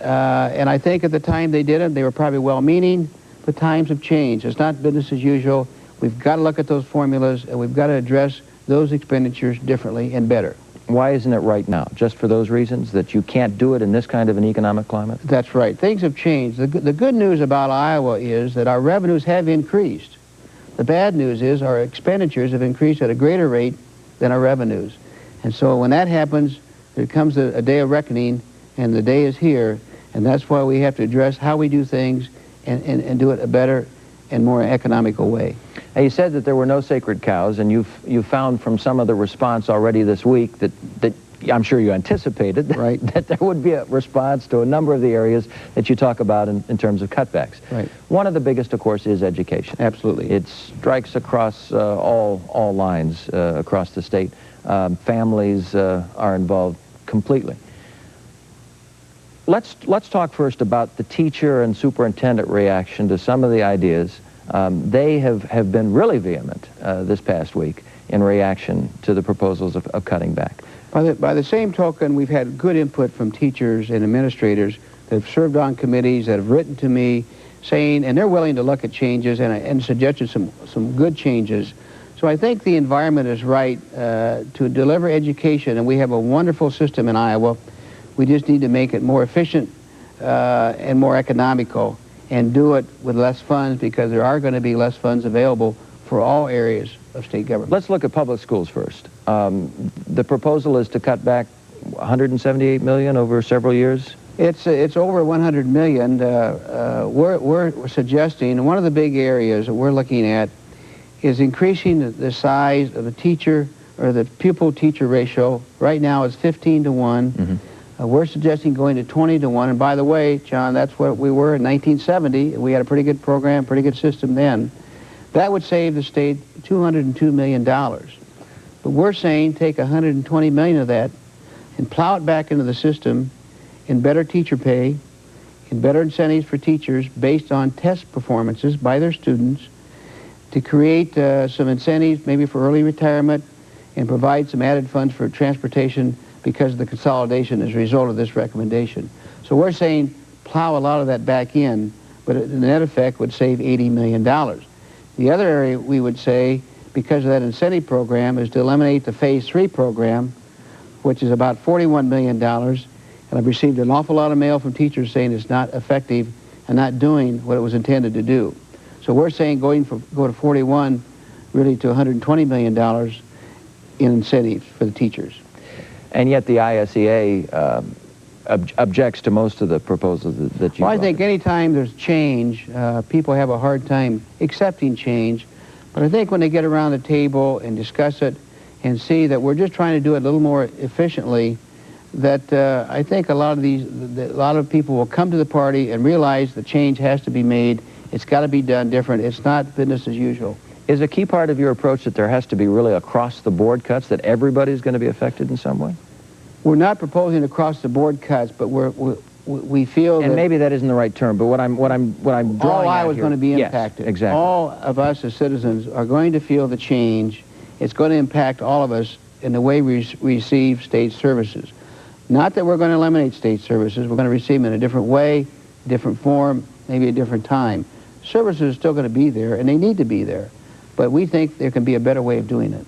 And I think at the time they did it, they were probably well-meaning, but times have changed. It's not business as usual. We've got to look at those formulas, and we've got to address those expenditures differently and better. Why isn't it right now? Just for those reasons, that you can't do it in this kind of an economic climate? That's right. Things have changed. The good news about Iowa is that our revenues have increased. The bad news is our expenditures have increased at a greater rate than our revenues. And so when that happens, there comes a day of reckoning, and the day is here, and that's why we have to address how we do things and do it a better and more economical way. Now, you said that there were no sacred cows, and you found from some of the response already this week that I'm sure you anticipated right. that there would be a response to a number of the areas that you talk about in terms of cutbacks. Right. One of the biggest, of course, is education. Absolutely. It strikes across all lines across the state. Families are involved completely. Let's talk first about the teacher and superintendent reaction to some of the ideas. They have been really vehement this past week in reaction to the proposals of cutting back. By the same token, we've had good input from teachers and administrators that have served on committees, that have written to me saying, and they're willing to look at changes and suggested some good changes. So I think the environment is right to deliver education, and we have a wonderful system in Iowa. We just need to make it more efficient and more economical and do it with less funds, because there are going to be less funds available for all areas of state government. Let's look at public schools first. The proposal is to cut back $178 million over several years? It's over $100 million. We're suggesting, and one of the big areas that we're looking at is increasing the size of the teacher, or the pupil-teacher ratio. Right now it's 15 to 1. Mm-hmm. We're suggesting going to 20 to 1. And by the way, John, that's what we were in 1970. We had a pretty good program, pretty good system then. That would save the state $202 million. But we're saying take $120 million of that and plow it back into the system in better teacher pay, in better incentives for teachers based on test performances by their students, to create some incentives maybe for early retirement, and provide some added funds for transportation because of the consolidation as a result of this recommendation. So we're saying plow a lot of that back in, but the net effect would save $80 million. The other area we would say, because of that incentive program, is to eliminate the Phase 3 program, which is about $41 million. And I've received an awful lot of mail from teachers saying it's not effective and not doing what it was intended to do. So we're saying go to 41, really to $120 million in incentives for the teachers. And yet the ISEA objects to most of the proposals that you... Well, I think any time there's change, people have a hard time accepting change. But I think when they get around the table and discuss it and see that we're just trying to do it a little more efficiently, that I think a lot of people will come to the party and realize the change has to be made. It's got to be done different. It's not business as usual. Is a key part of your approach that there has to be really across-the-board cuts, that everybody's going to be affected in some way? We're not proposing across-the-board cuts, but we feel and that... maybe that isn't the right term, but what I'm drawing all at Iowa's here, going to be yes, impacted. Exactly. All of us as citizens are going to feel the change. It's going to impact all of us in the way we receive state services. Not that we're going to eliminate state services. We're going to receive them in a different way, different form, maybe a different time. Services are still going to be there, and they need to be there. But we think there can be a better way of doing it.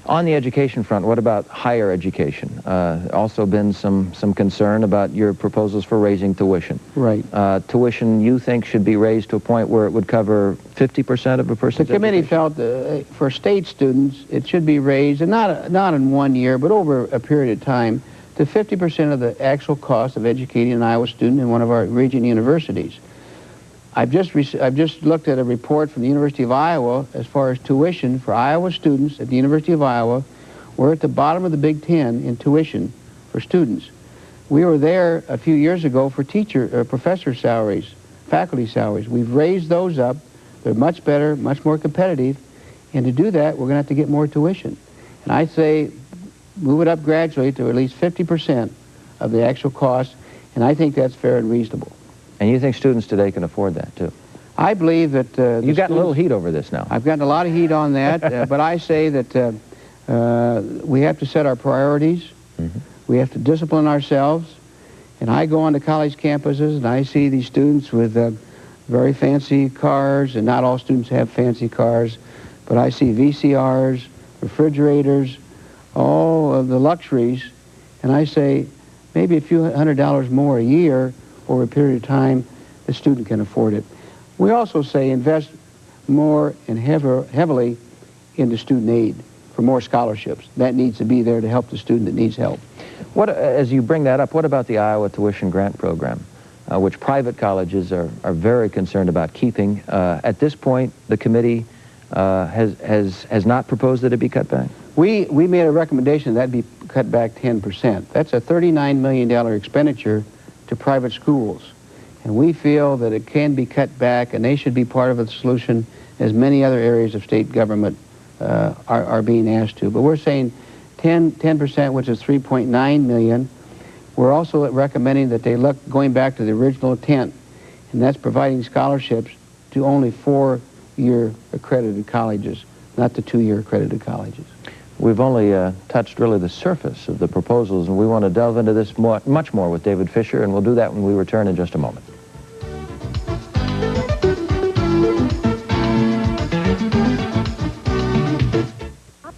On the education front, what about higher education? Also been some concern about your proposals for raising tuition. Right. Tuition, you think, should be raised to a point where it would cover 50% of a person's The committee education? felt for state students, it should be raised, and not in 1 year, but over a period of time, to 50% of the actual cost of educating an Iowa student in one of our region universities. I've just looked at a report from the University of Iowa as far as tuition for Iowa students at the University of Iowa. We're at the bottom of the Big Ten in tuition for students. We were there a few years ago for professor salaries, faculty salaries. We've raised those up. They're much better, much more competitive. And to do that, we're going to have to get more tuition. And I say move it up gradually to at least 50% of the actual cost, and I think that's fair and reasonable. And you think students today can afford that, too? I believe that... You've gotten a little heat over this now. I've gotten a lot of heat on that, but I say that we have to set our priorities. Mm-hmm. We have to discipline ourselves. And I go onto college campuses, and I see these students with very fancy cars, and not all students have fancy cars, but I see VCRs, refrigerators, all of the luxuries, and I say maybe a few $100s more a year over a period of time, the student can afford it. We also say invest more and heavily into student aid for more scholarships. That needs to be there to help the student that needs help. What, as you bring that up, what about the Iowa Tuition Grant Program, which private colleges are very concerned about keeping? At this point, the committee has not proposed that it be cut back? We made a recommendation that be cut back 10%. That's a $39 million expenditure to private schools. And we feel that it can be cut back, and they should be part of the solution as many other areas of state government are being asked to. But we're saying 10%, which is $3.9 million. We're also recommending that they look going back to the original intent, and that's providing scholarships to only 4-year accredited colleges, not the 2-year accredited colleges. We've only touched really the surface of the proposals, and we want to delve into this much more with David Fisher, and we'll do that when we return in just a moment.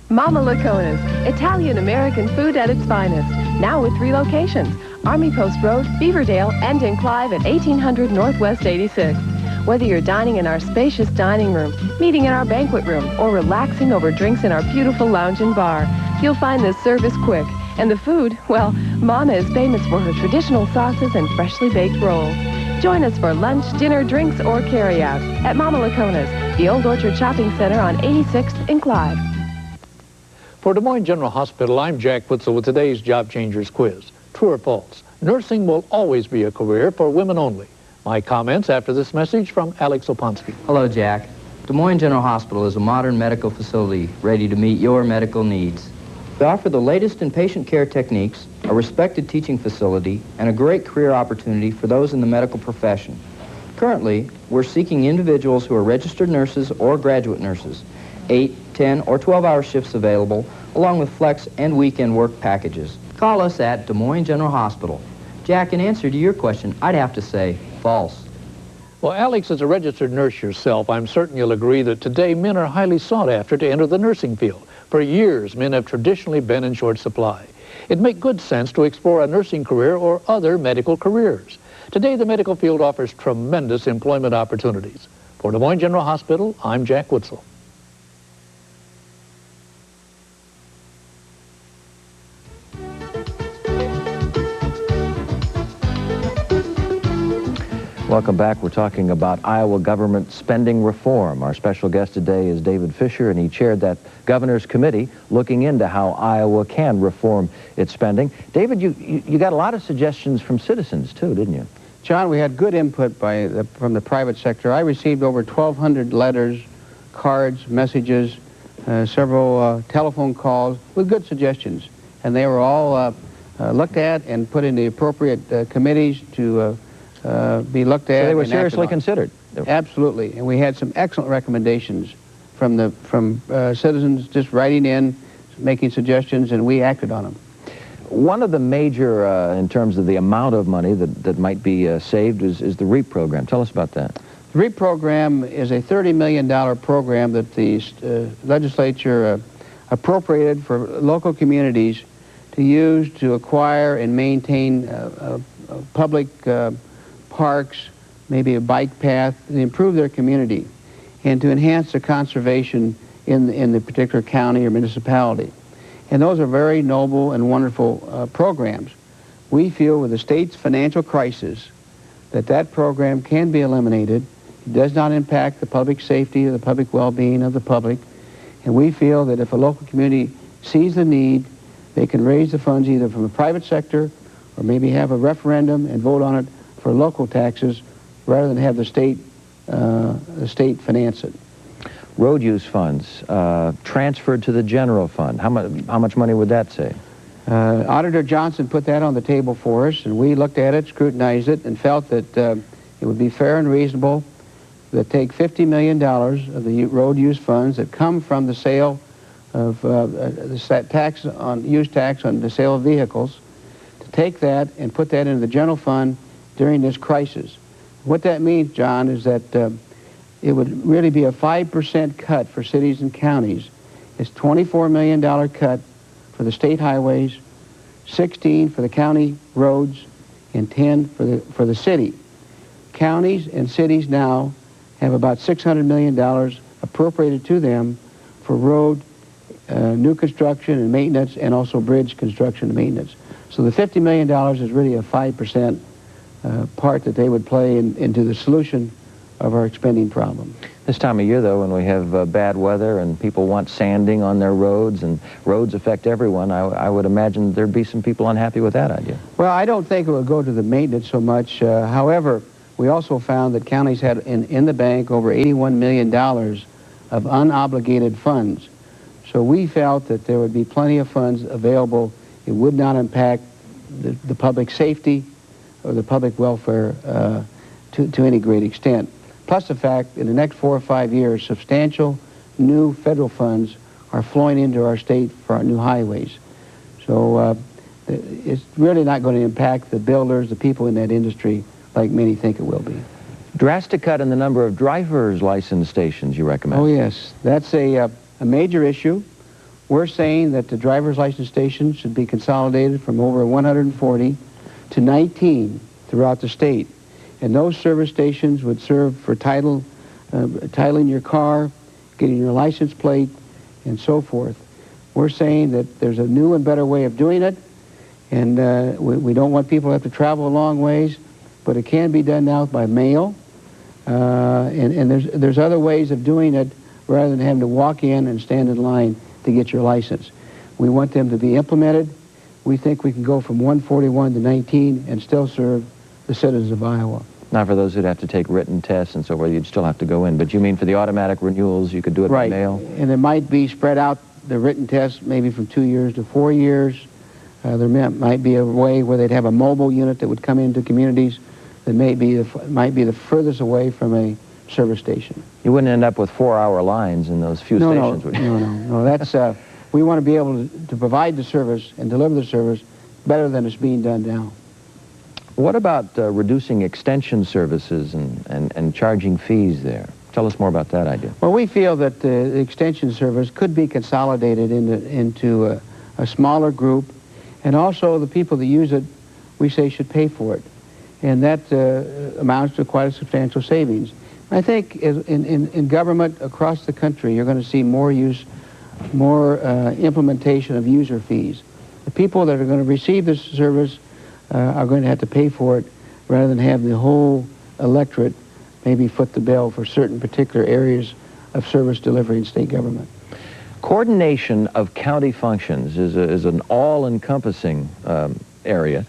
Mama Lacona's, Italian-American food at its finest. Now with 3 locations, Army Post Road, Beaverdale, and in Clive at 1800 Northwest 86. Whether you're dining in our spacious dining room, meeting in our banquet room, or relaxing over drinks in our beautiful lounge and bar, you'll find this service quick. And the food, well, Mama is famous for her traditional sauces and freshly baked rolls. Join us for lunch, dinner, drinks, or carry-out at Mama Lacona's, the Old Orchard Shopping Center on 86th in Clive. For Des Moines General Hospital, I'm Jack Witzel with today's Job Changers quiz. True or false? Nursing will always be a career for women only. My comments after this message from Alex Oponsky. Hello, Jack. Des Moines General Hospital is a modern medical facility ready to meet your medical needs. We offer the latest in patient care techniques, a respected teaching facility, and a great career opportunity for those in the medical profession. Currently, we're seeking individuals who are registered nurses or graduate nurses. 8, 10, or 12-hour shifts available, along with flex and weekend work packages. Call us at Des Moines General Hospital. Jack, in answer to your question, I'd have to say false. Well, Alex, as a registered nurse yourself, I'm certain you'll agree that today men are highly sought after to enter the nursing field. For years, men have traditionally been in short supply. It'd make good sense to explore a nursing career or other medical careers. Today, the medical field offers tremendous employment opportunities. For Des Moines General Hospital, I'm Jack Witzel. Welcome back. We're talking about Iowa government spending reform. Our special guest today is David Fisher, and he chaired that governor's committee looking into how Iowa can reform its spending. David, you got a lot of suggestions from citizens, too, didn't you? John, we had good input from the private sector. I received over 1,200 letters, cards, messages, several telephone calls with good suggestions. And they were all looked at and put in the appropriate committees to be looked at. So they were seriously considered. Absolutely, and we had some excellent recommendations from citizens just writing in, making suggestions, and we acted on them. One of the major, in terms of the amount of money that might be saved, is the REAP program. Tell us about that. The REAP program is a $30 million program that the legislature appropriated for local communities to use to acquire and maintain public parks, maybe a bike path, to improve their community and to enhance the conservation in the particular county or municipality. And those are very noble and wonderful programs. We feel with the state's financial crisis that program can be eliminated It does not impact the public safety or the public well-being of the public. And we feel that if a local community sees the need, they can raise the funds either from the private sector or maybe have a referendum and vote on it for local taxes rather than have the state finance it. Road use funds transferred to the general fund. How much money would that save? Auditor Johnson put that on the table for us, and we looked at it, scrutinized it, and felt that it would be fair and reasonable to take $50 million of the road use funds that come from the sale of the tax on use tax on the sale of vehicles, to take that and put that into the general fund during this crisis. What that means, John, is that it would really be a 5% cut for cities and counties. It's $24 million cut for the state highways, 16 for the county roads, and 10 for the city. Counties and cities now have about $600 million appropriated to them for road new construction and maintenance, and also bridge construction and maintenance. So the $50 million is really a 5% part that they would play into the solution of our expending problem. This time of year, though, when we have bad weather and people want sanding on their roads, and roads affect everyone, I would imagine there'd be some people unhappy with that idea. Well, I don't think it would go to the maintenance so much. However, we also found that counties had in the bank over $81 million of unobligated funds. So we felt that there would be plenty of funds available. It would not impact the public safety or the public welfare to any great extent. Plus the fact, in the next 4 or 5 years, substantial new federal funds are flowing into our state for our new highways. So it's really not going to impact the builders, the people in that industry, like many think it will be. Drastic cut in the number of driver's license stations, you recommend? Oh, yes. That's a major issue. We're saying that the driver's license stations should be consolidated from over 140 to 19 throughout the state. And those service stations would serve for titling your car, getting your license plate, and so forth. We're saying that there's a new and better way of doing it, and we don't want people to have to travel a long ways, but it can be done now by mail, and there's other ways of doing it rather than having to walk in and stand in line to get your license. We want them to be implemented. We think we can go from 141 to 19 and still serve the citizens of Iowa. Not for those who'd have to take written tests and so forth, you'd still have to go in. But you mean for the automatic renewals, you could do it by mail? Right, and it might be spread out, the written tests, maybe from 2 years to 4 years. There might be a way where they'd have a mobile unit that would come into communities that might be the furthest away from a service station. You wouldn't end up with 4-hour lines in those few stations, would you? No. That's, we want to be able to provide the service and deliver the service better than it's being done now. What about reducing extension services and charging fees there? Tell us more about that idea. Well, we feel that the extension service could be consolidated into a smaller group, and also the people that use it, we say, should pay for it. And that amounts to quite a substantial savings. I think in government across the country, you're going to see more implementation of user fees. The people that are going to receive this service are going to have to pay for it rather than have the whole electorate maybe foot the bill for certain particular areas of service delivery in state government. Coordination of county functions is an all-encompassing area,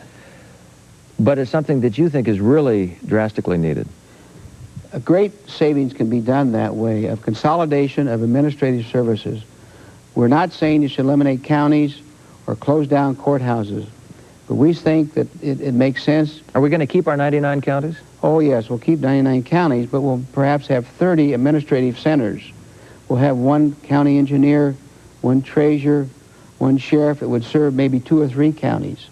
but it's something that you think is really drastically needed. A great savings can be done that way, of consolidation of administrative services. We're not saying you should eliminate counties or close down courthouses, but we think that it makes sense. Are we going to keep our 99 counties? Oh, yes, we'll keep 99 counties, but we'll perhaps have 30 administrative centers. We'll have one county engineer, one treasurer, one sheriff. It would serve maybe 2 or 3 counties.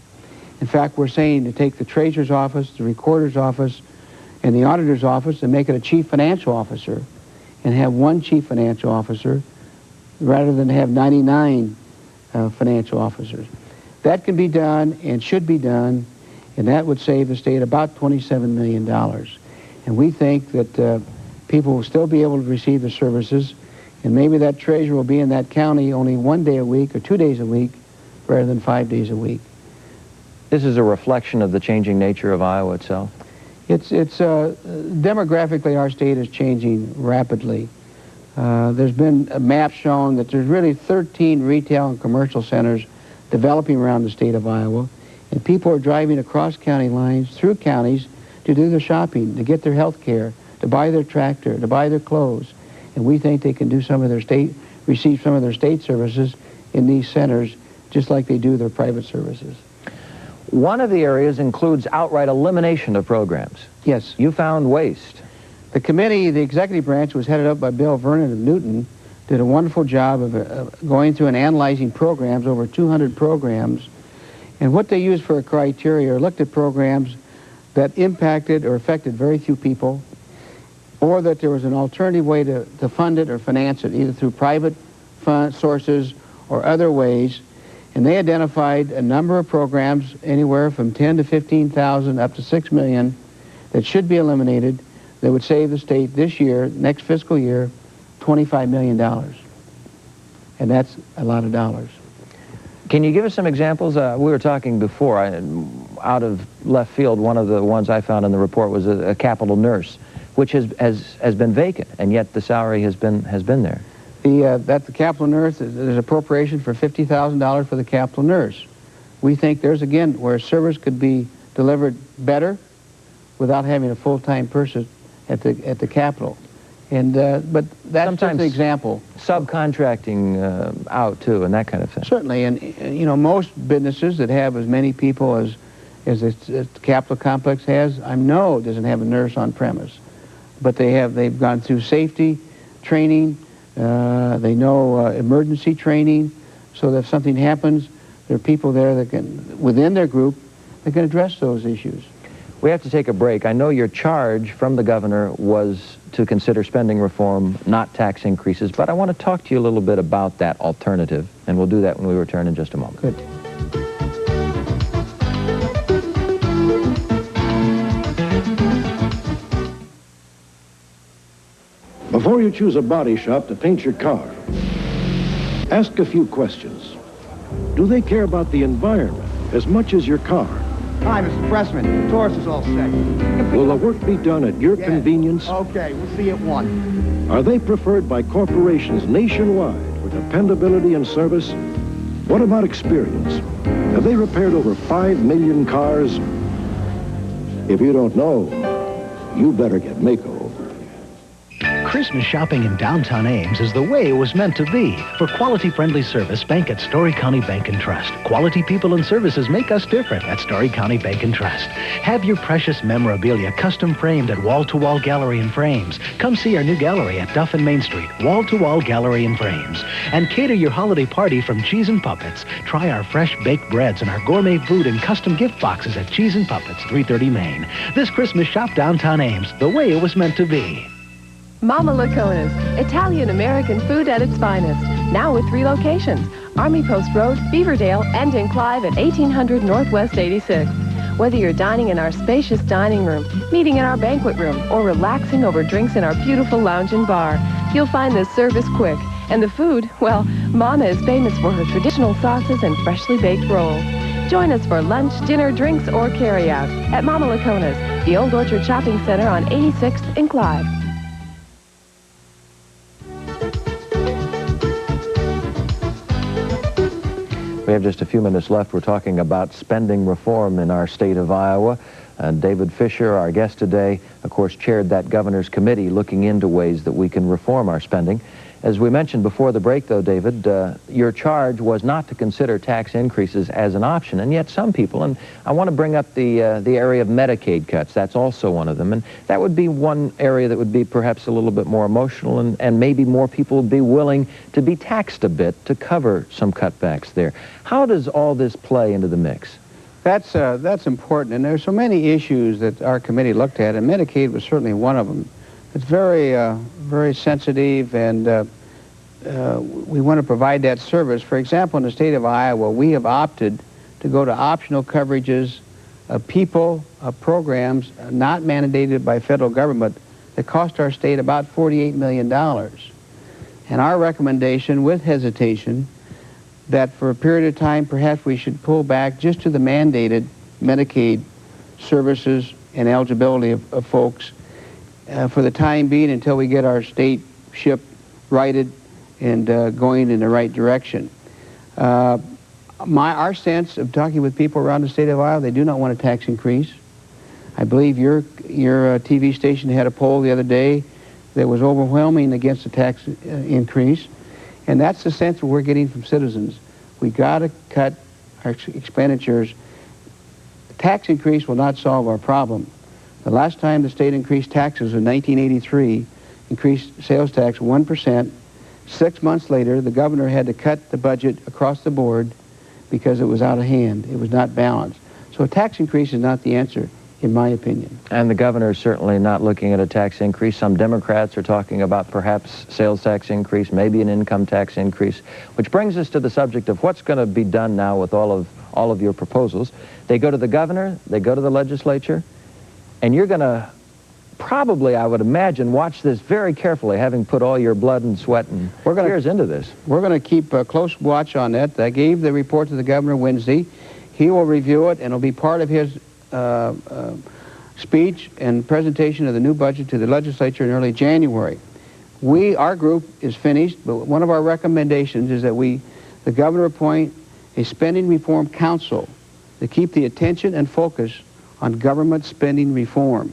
In fact, we're saying to take the treasurer's office, the recorder's office, and the auditor's office and make it a chief financial officer and have one chief financial officer rather than have 99 financial officers. That can be done and should be done, and that would save the state about $27 million. And we think that people will still be able to receive the services, and maybe that treasurer will be in that county only 1 day a week or 2 days a week rather than 5 days a week. This is a reflection of the changing nature of Iowa itself? Demographically, our state is changing rapidly. There's been a map shown that there's really 13 retail and commercial centers developing around the state of Iowa, and people are driving across county lines, through counties, to do their shopping, to get their health care, to buy their tractor, to buy their clothes. And we think they can do some of their receive some of their state services in these centers, just like they do their private services. One of the areas includes outright elimination of programs. Yes. You found waste. The committee, the executive branch, was headed up by Bill Vernon of Newton, did a wonderful job of going through and analyzing programs, over 200 programs. And what they used for a criteria, or looked at programs that impacted or affected very few people, or that there was an alternative way to fund it or finance it, either through private sources or other ways. And they identified a number of programs, anywhere from 10 to 15,000 up to 6 million, that should be eliminated, that would save the state this year, next fiscal year, $25 million. And that's a lot of dollars. Can you give us some examples? We were talking before, out of left field, one of the ones I found in the report was a Capitol nurse, which has been vacant, and yet the salary has been there. That's the Capitol nurse. There's appropriation for $50,000 for the Capitol nurse. We think there's, again, where service could be delivered better without having a full-time person at the Capitol. And but that's sometimes just an example. Subcontracting out too, and that kind of thing. Certainly, and you know, most businesses that have as many people as the Capitol complex has, I know doesn't have a nurse on premise, but they've gone through safety training. They know emergency training, so that if something happens, there are people there that can, within their group, that can address those issues. We have to take a break. I know your charge from the governor was to consider spending reform, not tax increases, but I want to talk to you a little bit about that alternative, and we'll do that when we return in just a moment. Good. Before you choose a body shop to paint your car, ask a few questions. Do they care about the environment as much as your car? Hi, Mr. Pressman. The Taurus is all set. Will the work be done at your convenience? Okay, we'll see you at 1. Are they preferred by corporations nationwide for dependability and service? What about experience? Have they repaired over 5 million cars? If you don't know, you better get Mako. Christmas shopping in downtown Ames is the way it was meant to be. For quality-friendly service, bank at Story County Bank and Trust. Quality people and services make us different at Story County Bank and Trust. Have your precious memorabilia custom framed at Wall-to-Wall Gallery and Frames. Come see our new gallery at Duff and Main Street, Wall-to-Wall Gallery and Frames. And cater your holiday party from Cheese and Puppets. Try our fresh baked breads and our gourmet food and custom gift boxes at Cheese and Puppets, 330 Main. This Christmas, shop downtown Ames, the way it was meant to be. Mama Lacona's, Italian-American food at its finest. Now with 3 locations, Army Post Road, Beaverdale, and in Clive at 1800 Northwest 86. Whether you're dining in our spacious dining room, meeting in our banquet room, or relaxing over drinks in our beautiful lounge and bar, you'll find the service quick. And the food, well, Mama is famous for her traditional sauces and freshly baked rolls. Join us for lunch, dinner, drinks, or carry-out at Mama Lacona's, the Old Orchard Shopping Center on 86th in Clive. We have just a few minutes left. We're talking about spending reform in our state of Iowa. David Fisher, our guest today, of course, chaired that governor's committee looking into ways that we can reform our spending. As we mentioned before the break, though, David, your charge was not to consider tax increases as an option, and yet some people, and I want to bring up the area of Medicaid cuts. That's also one of them, and that would be one area that would be perhaps a little bit more emotional, and maybe more people would be willing to be taxed a bit to cover some cutbacks there. How does all this play into the mix? That's important, and there's so many issues that our committee looked at, and Medicaid was certainly one of them. It's very sensitive, and we want to provide that service. For example, in the state of Iowa, we have opted to go to optional coverages of people, of programs not mandated by federal government that cost our state about $48 million. And our recommendation, with hesitation, that for a period of time, perhaps we should pull back just to the mandated Medicaid services and eligibility of folks for the time being until we get our state ship righted and going in the right direction. Our sense of talking with people around the state of Iowa, they do not want a tax increase. I believe your TV station had a poll the other day that was overwhelming against a tax increase, and that's the sense that we're getting from citizens. We got to cut our expenditures. A tax increase will not solve our problem. The last time the state increased taxes in 1983, increased sales tax 1%. 6 months later, the governor had to cut the budget across the board because it was out of hand. It was not balanced. So a tax increase is not the answer, in my opinion. And the governor is certainly not looking at a tax increase. Some Democrats are talking about perhaps sales tax increase, maybe an income tax increase, which brings us to the subject of what's going to be done now with all of your proposals. They go to the governor, they go to the legislature, and you're going to probably, I would imagine, watch this very carefully, having put all your blood and sweat and tears into this. We're going to keep a close watch on that. I gave the report to the governor Wednesday. He will review it, and it'll be part of his speech and presentation of the new budget to the legislature in early January. Our group is finished, but one of our recommendations is that the governor appoint a spending reform council to keep the attention and focus on government spending reform,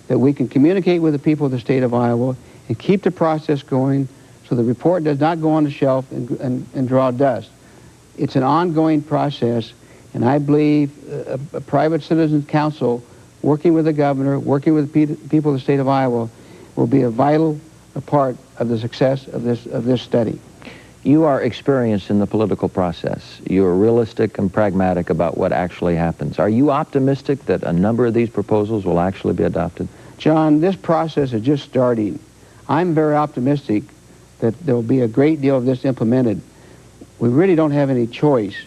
that we can communicate with the people of the state of Iowa and keep the process going so the report does not go on the shelf and draw dust. It's an ongoing process, and I believe a private citizens council working with the governor, working with the people of the state of Iowa will be a vital part of the success of this study. You are experienced in the political process. You are realistic and pragmatic about what actually happens. Are you optimistic that a number of these proposals will actually be adopted? John, this process is just starting. I'm very optimistic that there will be a great deal of this implemented. We really don't have any choice.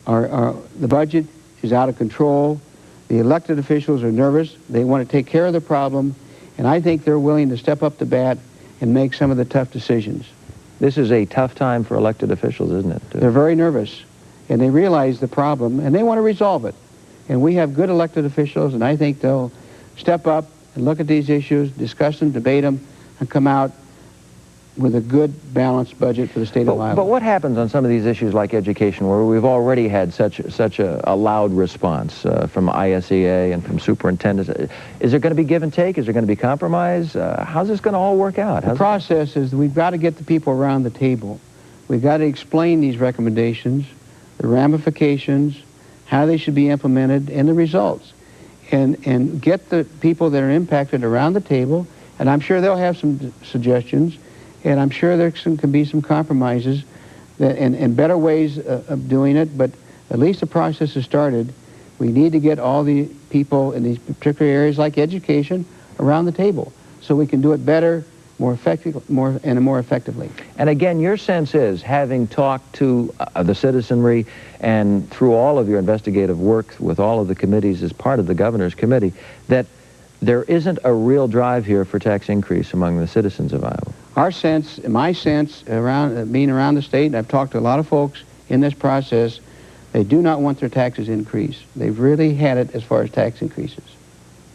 The budget is out of control. The elected officials are nervous. They want to take care of the problem, and I think they're willing to step up to bat and make some of the tough decisions. This is a tough time for elected officials, isn't it? They're very nervous, and they realize the problem, and they want to resolve it. And we have good elected officials, and I think they'll step up and look at these issues, discuss them, debate them, and come out with a good, balanced budget for the state of Iowa. But what happens on some of these issues like education, where we've already had such a loud response from ISEA and from superintendents? Is there going to be give and take? Is there going to be compromise? How's this going to all work out? The process is we've got to get the people around the table. We've got to explain these recommendations, the ramifications, how they should be implemented, and the results. And get the people that are impacted around the table, and I'm sure they'll have some suggestions, and I'm sure there can be some compromises and better ways of doing it, but at least the process has started. We need to get all the people in these particular areas like education around the table so we can do it better, more effectively. And again, your sense is, having talked to the citizenry and through all of your investigative work with all of the committees as part of the governor's committee, that there isn't a real drive here for tax increase among the citizens of Iowa. Our sense, my sense, being around the state, and I've talked to a lot of folks in this process, they do not want their taxes increased. They've really had it as far as tax increases.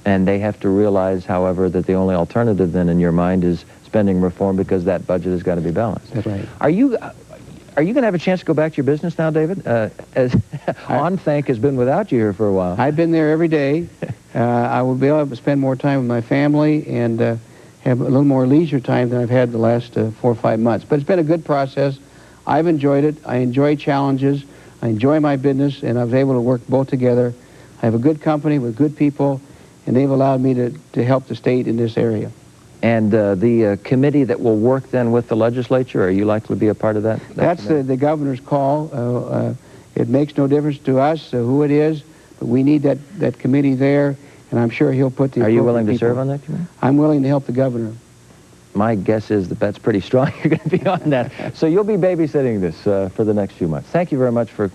And they have to realize, however, that the only alternative then in your mind is spending reform, because that budget has got to be balanced. That's right. Are you going to have a chance to go back to your business now, David? OnThank has been without you here for a while. I've been there every day. I will be able to spend more time with my family and have a little more leisure time than I've had the last 4 or 5 months. But it's been a good process. I've enjoyed it. I enjoy challenges. I enjoy my business, and I was able to work both together. I have a good company with good people, and they've allowed me to help the state in this area. And the committee that will work then with the legislature, are you likely to be a part of that? That's the governor's call. It makes no difference to us who it is, but we need that committee there, and I'm sure he'll put the Are you willing to serve on that committee? I'm willing to help the governor. My guess is that that's pretty strong. You're going to be on that. So you'll be babysitting this for the next few months. Thank you very much for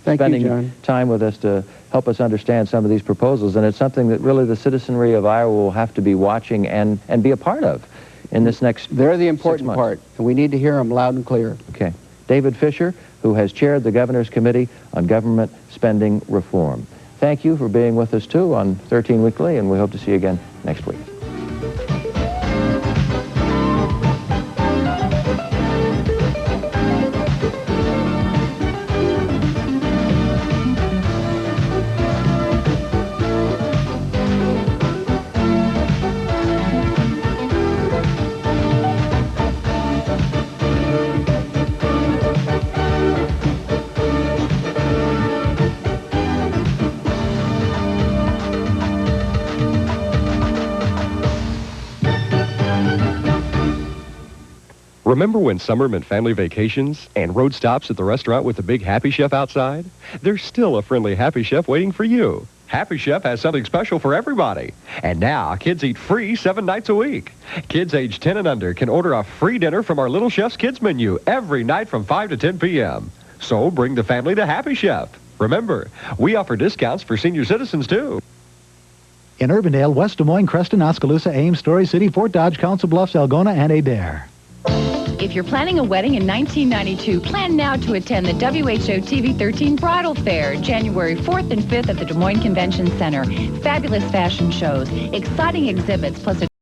spending time with us to help us understand some of these proposals. And it's something that really the citizenry of Iowa will have to be watching and be a part of in this next 6 months. They're the important part, and we need to hear them loud and clear. Okay. David Fisher, who has chaired the Governor's Committee on Government Spending Reform. thank you for being with us, too, on 13 Weekly, and we hope to see you again next week. Remember when summer meant family vacations and road stops at the restaurant with the big Happy Chef outside? There's still a friendly Happy Chef waiting for you. Happy Chef has something special for everybody. And now, kids eat free 7 nights a week. Kids age 10 and under can order a free dinner from our Little Chef's Kids menu every night from 5 to 10 p.m. So bring the family to Happy Chef. Remember, we offer discounts for senior citizens, too. In Urbandale, West Des Moines, Creston, Oskaloosa, Ames, Story City, Fort Dodge, Council Bluffs, Algona, and Adair. If you're planning a wedding in 1992, plan now to attend the WHO TV 13 Bridal Fair, January 4th and 5th at the Des Moines Convention Center. Fabulous fashion shows, exciting exhibits, plus a